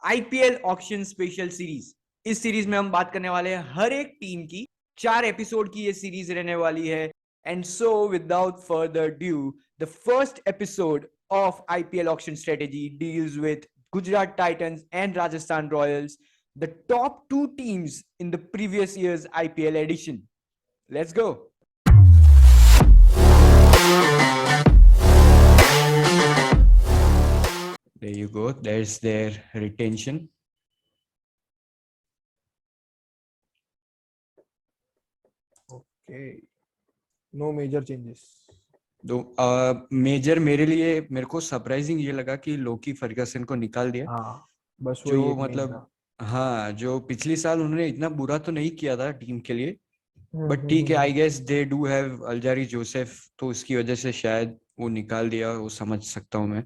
IPL auction special series. इस series में हम बात करने वाले हैं हर एक टीम की। 4 एपिसोड की ये सीरीज रहने वाली है। And so without further due, the first episode of IPL auction strategy deals with Gujarat Titans and Rajasthan Royals, the top two teams in the previous year's IPL edition. Let's go. There you go. There's their retention. Okay. No major changes. दो major मेरे को surprising ये लगा कि Lockie Ferguson को निकाल दिया। हाँ, बस वही जो एक मेन मतलब था। हाँ, जो पिछले साल उन्होंने इतना बुरा तो नहीं किया था टीम के लिए। हम्म बट हम्म ठीक है, hmm, I guess they do have Alzarri Joseph, तो उसकी वजह से शायद वो निकाल दिया, वो समझ सकता हूँ मैं।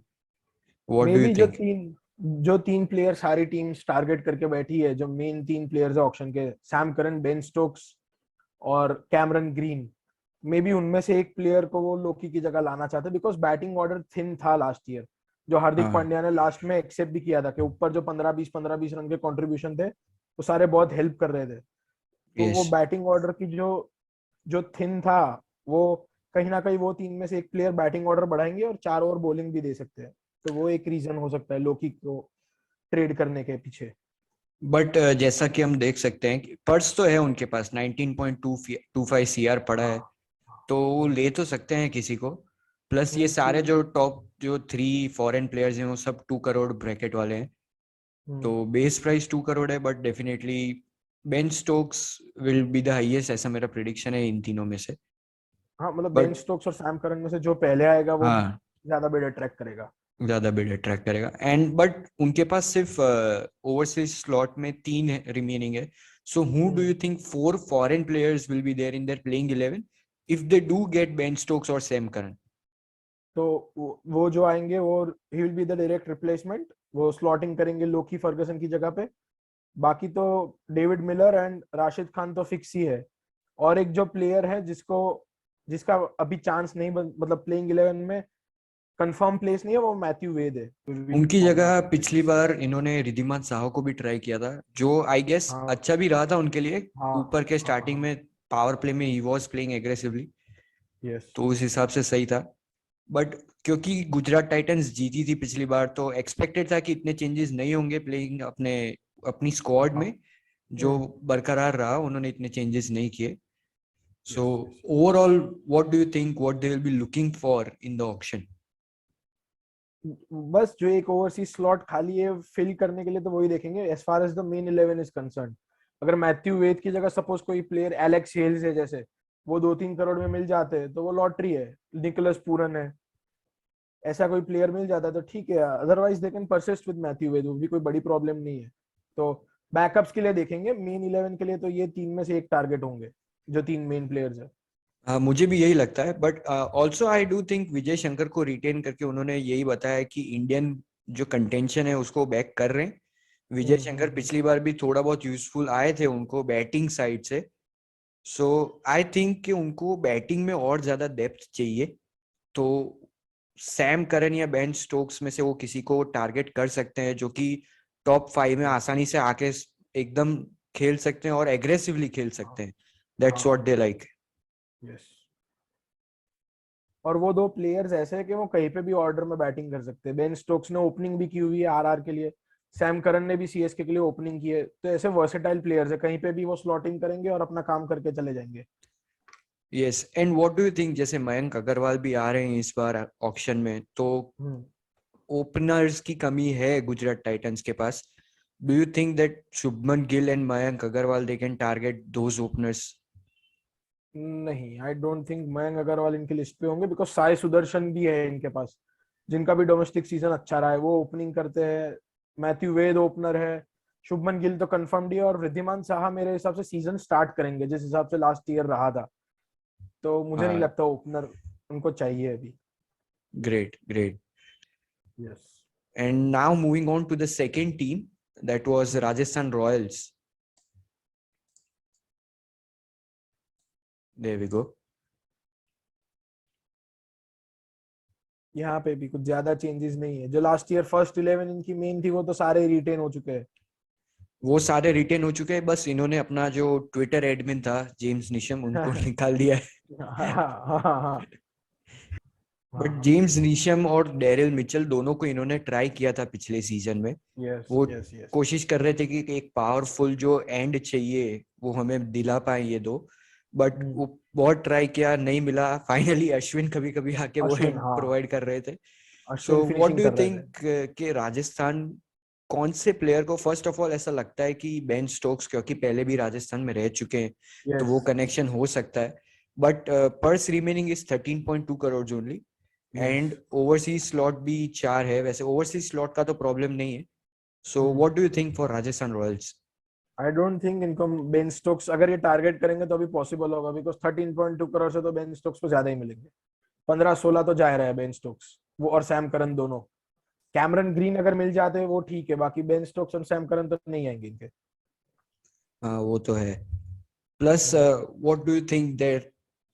What may do you B think? जो तीन प्लेयर सारी टीम्स टारगेट करके बैठी है, जो मेन तीन प्लेयर्स है ऑक्शन के, सैम करन, बेन स्टोक्स और कैमरन ग्रीन। मे बी उनमें से एक प्लेयर को वो लोकी की जगह लाना चाहते, बिकॉज बैटिंग ऑर्डर थिन था लास्ट ईयर। जो हार्दिक हाँ, पांड्या ने लास्ट में एक्सेप्ट भी किया था कि ऊपर जो 15-20 रन के कंट्रीब्यूशन थे, वो सारे बहुत हेल्प कर रहे थे। तो यस। वो बैटिंग ऑर्डर की जो जो थिन था, वो कहीं ना कहीं वो तीन में से एक प्लेयर बैटिंग ऑर्डर बढ़ाएंगे और चार ओवर बॉलिंग भी दे सकते हैं। तो वो एक रीजन हो सकता है लोकी को ट्रेड करने के पीछे। बट जैसा कि हम देख सकते हैं कि पर्स तो है उनके पास, 19.25 सीआर पड़ा है, हाँ। तो वो ले तो सकते हैं किसी को। प्लस ये सारे तीन। जो टॉप जो 3 फॉरेन प्लेयर्स हैं वो सब 2 करोड़ ब्रैकेट वाले हैं। हम्म, तो बेस प्राइस 2 करोड़ है, but definitely Ben Stokes will be the highest, ऐसा मेरा प्रिडिक्शन है इन तीनों में से। हाँ, मतलब बेन बट स्टोक्स और सैम करन में से जो पहले आएगा वो हाँ, ज्यादा बेटर ट्रैक करेगा। ज्यादा बिड अट्रैक्ट करेगा। एंड बट उनके पास सिर्फ ओवरसीज स्लॉट में 3 रिमेनिंग है। So who do hmm, you think 4 foreign players will be there in there playing 11 if they do get Ben Stokes और सैम करन? तो वो जो आएंगे वो ही will be the direct replacement. वो स्लॉटिंग करेंगे लोकी फर्गसन की जगह पे। बाकी तो David Miller and Rashid Khan तो फिक्स ही है। और एक जो प्लेयर है जिसका अभी चांस नहीं मतलब प्लेइंग 11 में कंफर्म प्लेस नहीं है, वो मैथ्यू वेद है वीक उनकी फॉर्म में। जगह पिछली बार इन्होंने रिद्धिमान साहो को भी ट्राई किया था, जो आई गेस हाँ अच्छा भी रहा था उनके लिए। हाँ ऊपर के हाँ स्टार्टिंग हाँ। में पावर प्ले में he was playing aggressively, yes. तो उस हिसाब से सही था। बट क्योंकि गुजरात टाइटंस जीती थी पिछली बार, तो एक्सपेक्टेड था कि इतने चेंजेस नहीं होंगे प्लेइंग अपनी स्क्वाड हाँ। में। जो बरकरार रहा, उन्होंने इतने चेंजेस नहीं किए। So yes yes. Overall, what do you think what they will be looking for in the auction? बस जो एक ओवरसीज स्लॉट खाली है फिल करने के लिए, तो वही देखेंगे as far as the main 11 is concern. अगर मैथ्यू वेद की जगह सपोज कोई प्लेयर एलेक्स हेल्स है जैसे, वो 2-3 करोड़ में मिल जाते हैं तो वो लॉटरी है। निकोलस पूरन है, ऐसा कोई प्लेयर मिल जाता है तो ठीक है। Otherwise they can persist with Matthew Wade, वो भी कोई बड़ी प्रॉब्लम नहीं है। तो बैकअप्स के लिए देखेंगे, मेन 11 के लिए तो ये तीन में से एक टारगेट होंगे, जो तीन मेन प्लेयर्स है। हाँ, मुझे भी यही लगता है। But also I do think Vijay Shankar को रिटेन करके उन्होंने यही बताया कि इंडियन जो कंटेंशन है उसको बैक कर रहे हैं। विजय शंकर हम्म। पिछली बार भी थोड़ा बहुत यूजफुल आए थे उनको बैटिंग साइड से। सो आई थिंक कि उनको बैटिंग में और ज्यादा डेप्थ चाहिए। तो सैम करन या बेन स्टोक्स में से वो किसी को टारगेट कर सकते हैं, जो कि टॉप 5 में आसानी से आके एकदम खेल सकते हैं और एग्रेसिवली खेल सकते हैं। दैट्स व्हाट हाँ। They like. यस। और वो दो प्लेयर्स ऐसे हैं कि वो कहीं पे भी ऑर्डर में बैटिंग कर सकते हैं। बेन स्टोक्स ने ओपनिंग भी की हुई है आरआर के लिए। सैम करन ने भी सीएसके के लिए ओपनिंग की है। तो ऐसे वर्सेटाइल प्लेयर्स है, कहीं पे भी वो स्लॉटिंग करेंगे और अपना काम करके चले जाएंगे। Yes, and what do you think, जैसे मयंक अग्रवाल भी आ रहे हैं इस बार ऑक्शन में, तो हम्म। ओपनर्स की कमी है गुजरात टाइटंस के पास। Do you think that Shubman Gill and Mayank Agarwal they can target those openers? नहीं, I don't think Mayank Agarwal इनकी लिस्ट पे होंगे, बिकॉज साई सुदर्शन भी है इनके पास, जिनका भी डोमेस्टिक सीजन अच्छा रहा है, वो ओपनिंग करते हैं। मैथ्यू वेद ओपनर है। शुभमन गिल तो कंफर्म्ड ही है, और वृद्धिमान साहा मेरे हिसाब से सीजन स्टार्ट करेंगे जिस हिसाब से लास्ट ईयर रहा था। तो मुझे नहीं हाँ, लगता ओपनर उनको चाहिए अभी। Great great. Yes. And now moving on to the second team, that was Rajasthan Royals. There we go. यहाँ पे भी कुछ ज्यादा चेंजेस नहीं है। जो लास्ट ईयर फर्स्ट 11 इनकी मेन थी वो तो सारे रिटेन हो चुके हैं। वो सारे रिटेन हो चुके हैं, बस इन्होंने अपना जो ट्विटर एडमिन था जेम्स निशम उनको निकाल दिया है। हाँ हाँ हाँ बट हाँ। जेम्स नीशम और डेरिल मिचेल दोनों को इन्होंने ट्राई किया था पिछले सीजन में। यस वो यस यस। कोशिश कर रहे थे कि एक पावरफुल जो एंड चाहिए वो हमें दिला पाए ये दो, बट वो बहुत ट्राई किया, नहीं मिला। फाइनली अश्विन कभी कभी आके वो अश्विन, एंड हाँ, प्रोवाइड कर रहे थे। Ashwin so what finishing do you कर रहे थे। थिंक कि राजस्थान कौन से प्लेयर को, फर्स्ट ऑफ ऑल ऐसा लगता है कि बेन स्टोक्स क्योंकि पहले भी राजस्थान में रह चुके हैं तो यस वो कनेक्शन हो सकता है, but purse remaining is 13.2 crore only yes. And overseas slot भी 4 है। वैसे ओवरसीज स्लॉट का तो प्रॉब्लम नहीं है। सो what do you think for Rajasthan Royals? I don't think इनको बेन स्टोक्स अगर ये टारगेट करेंगे तो अभी पॉसिबल होगा, बिकॉज 13.2 करोड़ से तो बेन स्टोक्स को ज्यादा ही मिलेंगे। 15-16 तो जा रहा है बेन स्टोक्स, वो और सैम करन दोनों। कैमरन ग्रीन अगर मिल जाते हैं वो ठीक है, बाकी बेन स्टोक्स और सैम करन तो नहीं आएंगे इनके। हाँ वो तो है। Plus what do you think their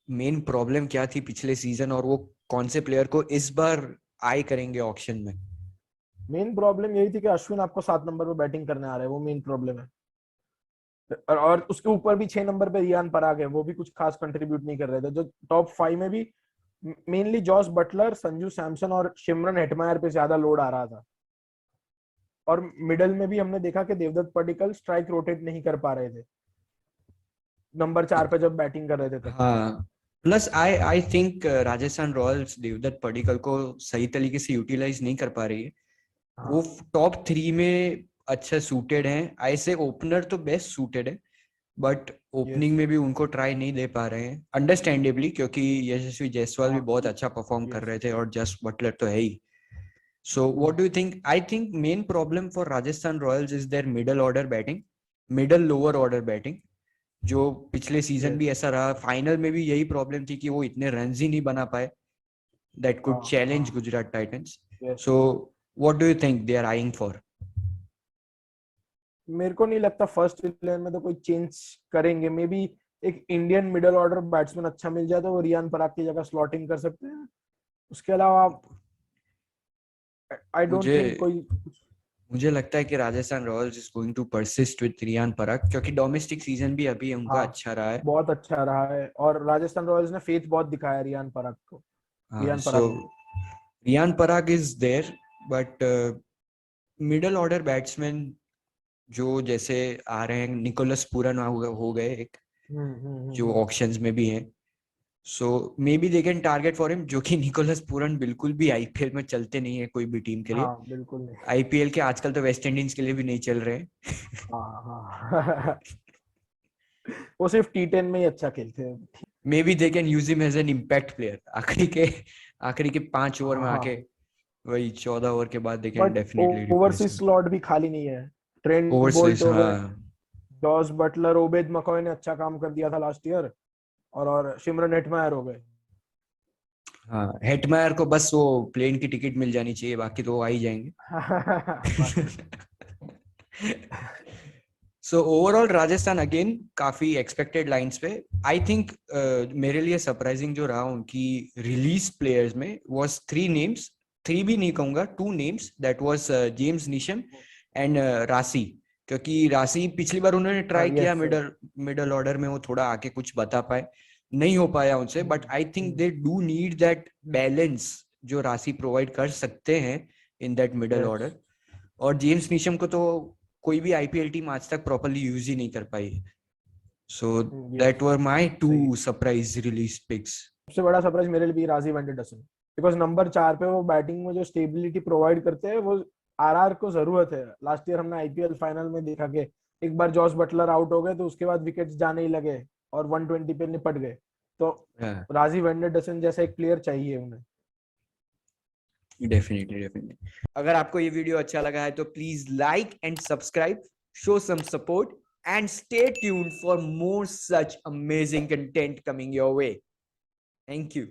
main problem क्या थी पिछले सीजन और वो कौन से प्लेयर को इस बार आई करेंगे ऑक्शन में? मेन प्रॉब्लम यही थी कि अश्विन आपको 7 नंबर पे बैटिंग करने आ रहा है, वो मेन प्रॉब्लम है। और उसके ऊपर भी 6 नंबर पे रियान पराग है, वो भी कुछ खास कंट्रीब्यूट नहीं कर रहे थे। जो टॉप 5 में भी mainly Jos Buttler, Sanju Samson और शिमरन हेटमायर पे ज्यादा लोड आ रहा था। और मिडल में भी हमने देखा कि देवदत्त पडिक्कल स्ट्राइक रोटेट नहीं कर पा रहे थे नंबर 4 पे जब बैटिंग कर रहे थे तब। हाँ, plus I I think Rajasthan Royals Devdutt Padikkal को सही तरीके से यूटिलाइज नहीं कर पा रही है। वो हाँ टॉप 3 में अच्छा सूटेड है, ऐसे ओपनर तो बेस्ट सूटेड है, बट यस ओपनिंग में भी उनको ट्राई नहीं दे पा रहे हैं अंडरस्टैंडेबली, क्योंकि यशस्वी जायसवाल भी हाँ बहुत अच्छा परफॉर्म कर यस रहे थे और जस्ट बटलर तो है ही। So what do you think? I think main problem for Rajasthan Royals is their middle order batting, middle lower order batting. जो पिछले सीजन यस। भी ऐसा रहा, फाइनल में भी यही प्रॉब्लम थी कि वो इतने रन ही नहीं बना पाए दैट हाँ कुड चैलेंज हाँ Gujarat Titans. Yes. So what do you think they are eyeing for? मेरे को नहीं लगता फर्स्ट 11 में तो कोई चेंज करेंगे। मे बी एक इंडियन मिडल ऑर्डर बैट्समैन अच्छा मिल जाए तो वो रियान पराग की जगह स्लॉट इन कर सकते हैं। उसके अलावा आई डोंट मुझे थिंक कोई। मुझे लगता है कि Rajasthan Royals is going to persist with Riyan Parag, क्योंकि डोमेस्टिक सीजन भी अभी उनका हाँ, अच्छा रहा है। बहुत अच्छा रहा है और राजस्थान रॉयल्स ने फेथ बहुत दिखाया रियान पराग को, हाँ, रियान सो पराग में। Riyan Parag is there, but middle order batsman जो जैसे आ रहे हैं, निकोलस पूरन हो गए एक, जो हम्म। ऑक्शंस में भी हैं। So may be they can target for him, जो कि निकोलस पूरन बिल्कुल भी आईपीएल में चलते नहीं है कोई भी टीम के लिए। हाँ बिल्कुल नहीं। आईपीएल के आजकल तो वेस्ट इंडीज के लिए भी नहीं चल रहे हैं। हाँ हाँ वो सिर्फ T10 में ही अच्छा खेलते हैं। May B they can use him as an impact player, आखिरी के 5 ओवर में आके, हाँ वही 14 ओवर के बाद they can but definitely replace overseas him. Slot भी खाली नहीं है। ट्रेंट बोल्ट ओवरसीज, हो गए, हाँ। जॉस बटलर, ओबेद मकॉय ने अच्छा काम कर दिया था लास्ट ईयर, और शिमरन हेटमायर हो गए। हाँ, हेटमायर को बस वो प्लेन की टिकट मिल जानी चाहिए, बाकी तो वो आ ही जाएंगे। बाकी सो ओवरऑल राजस्थान अगेन काफी एक्सपेक्टेड लाइंस पे। आई थिंक मेरे लिए सरप्राइजिंग जो रहा उनकी रिलीज प्लेयर्स में वाज 3 नेम्स, 3 भी नहीं कहूंगा, 2 names, that was James Neesham and राशि। क्योंकि राशि पिछली बार उन्होंने ट्राई किया yes sir. Middle middle order में, वो थोड़ा आके कुछ बता पाए, नहीं हो पाया उनसे, but I think they do need that balance जो राशि प्रोवाइड कर सकते हैं in that middle yes order. और जेम्स नीशम को तो कोई भी आईपीएल टीम आज तक प्रॉपर्ली यूज ही नहीं कर पाई। So yes that were my सही है। 2 सरप्राइज रिलीज पिक्स। सबसे बड़ा सरप्राइज मेरे लिए भी राजीव वेंकटेशन, बिकॉज नंबर 4 पे वो बैटिंग में जो स्टेबिलिटी प्रोवाइड करते हैं वो आरआर को जरूरत है। लास्ट ईयर हमने आईपीएल फाइनल में देखा कि एक बार जॉस बटलर आउट हो गए तो उसके बाद विकेट्स जाने ही लगे और 120 पे निपट गए। तो राजीव वेंकटेशन जैसा एक प्लेयर चाहिए उन्हें। Definitely definitely. अगर आपको ये वीडियो अच्छा लगा है तो please like and subscribe, show some support and stay tuned for more such amazing content coming your way. Thank you.